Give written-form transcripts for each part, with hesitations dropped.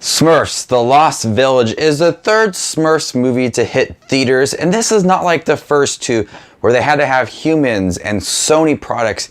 Smurfs, The Lost Village is the third Smurfs movie to hit theaters, and this is not like the first two where they had to have humans and Sony products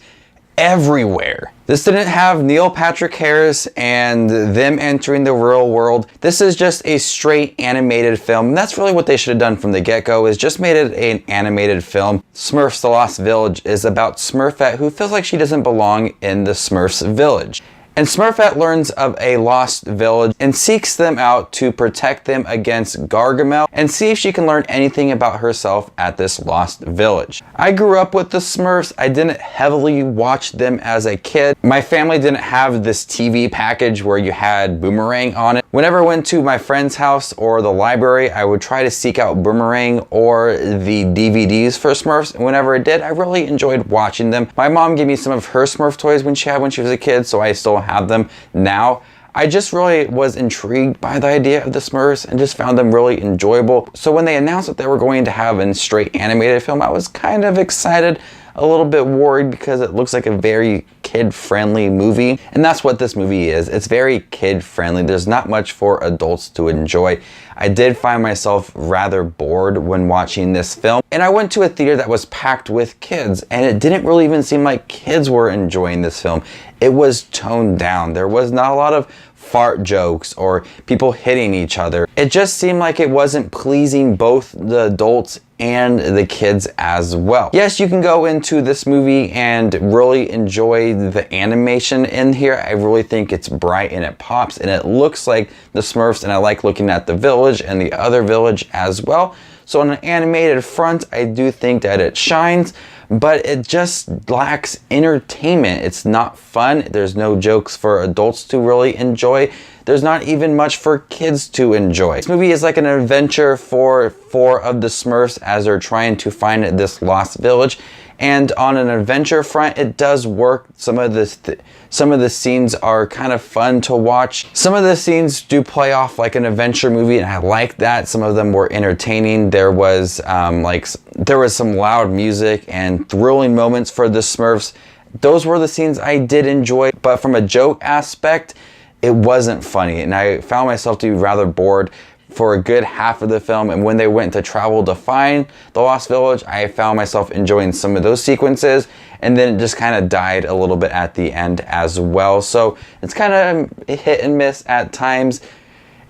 everywhere. This didn't have Neil Patrick Harris and them entering the real world. This is just a straight animated film. And that's really what they should have done from the get-go, is just made it an animated film. Smurfs, The Lost Village is about Smurfette, who feels like she doesn't belong in the Smurfs village. And Smurfette learns of a lost village and seeks them out to protect them against Gargamel and see if she can learn anything about herself at this lost village. I grew up with the Smurfs. I didn't heavily watch them as a kid. My family didn't have this TV package where you had Boomerang on it. Whenever I went to my friend's house or the library, I would try to seek out Boomerang or the DVDs for Smurfs. And whenever I did, I really enjoyed watching them. My mom gave me some of her Smurf toys when she was a kid, so I still have them now. I just really was intrigued by the idea of the Smurfs and just found them really enjoyable. So when they announced that they were going to have a straight animated film, I was kind of excited, a little bit worried because it looks like a very kid-friendly movie. And that's what this movie is. It's very kid-friendly. There's not much for adults to enjoy. I did find myself rather bored when watching this film. And I went to a theater that was packed with kids, and it didn't really even seem like kids were enjoying this film. It was toned down. There was not a lot of fart jokes or people hitting each other. It just seemed like it wasn't pleasing both the adults and the kids as well. Yes, you can go into this movie and really enjoy the animation in here. I really think it's bright and it pops and it looks like the Smurfs, and I like looking at the village and the other village as well. So on an animated front, I do think that it shines, but it just lacks entertainment. It's not fun. There's no jokes for adults to really enjoy. There's not even much for kids to enjoy. This movie is like an adventure for four of the Smurfs as they're trying to find this lost village. And on an adventure front, it does work. Some of the scenes are kind of fun to watch. Some of the scenes do play off like an adventure movie, and I like that. Some of them were entertaining. There was some loud music and thrilling moments for the Smurfs. Those were the scenes I did enjoy, but from a joke aspect, it wasn't funny, and I found myself to be rather bored for a good half of the film. And when they went to travel to find the lost village, I found myself enjoying some of those sequences, and then it just kind of died a little bit at the end as well. So it's kind of hit and miss at times.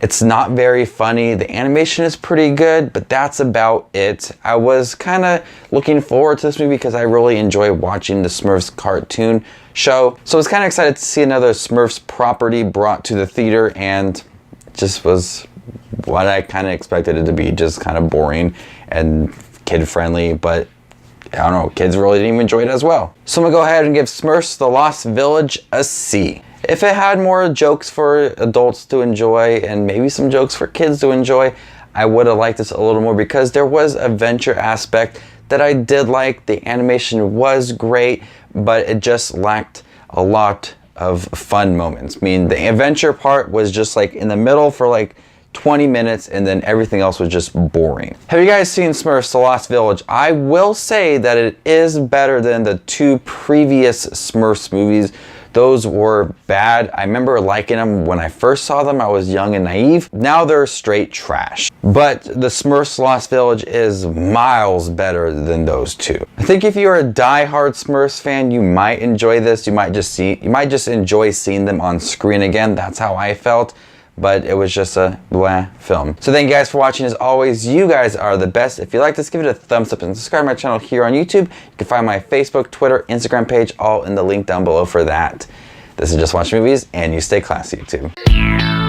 It's not very funny. The animation is pretty good, but that's about it. I was kind of looking forward to this movie because I really enjoy watching the Smurfs cartoon show. So I was kind of excited to see another Smurfs property brought to the theater, and it just was what I kind of expected it to be, just kind of boring and kid-friendly, but I don't know, kids really didn't even enjoy it as well. So I'm gonna go ahead and give Smurfs The Lost Village a C. If it had more jokes for adults to enjoy and maybe some jokes for kids to enjoy, I would have liked this a little more because there was a adventure aspect that I did like. The animation was great, but it just lacked a lot of fun moments. I mean, the adventure part was just like in the middle for like 20 minutes, and then everything else was just boring. Have you guys seen Smurfs The Lost Village? I will say that it is better than the two previous Smurfs movies. Those were bad. I remember liking them when I first saw them. I was young and naive. Now they're straight trash. But the Smurfs Lost Village is miles better than those two. I think if you're a die-hard Smurfs fan, you might enjoy this. You might just enjoy seeing them on screen again. That's how I felt. But it was just a blah film. So thank you guys for watching. As always, you guys are the best. If you like this, give it a thumbs up and subscribe to my channel here on YouTube. You can find my Facebook, Twitter, Instagram page, all in the link down below for that. This is Just Watch Movies, and you stay classy, YouTube.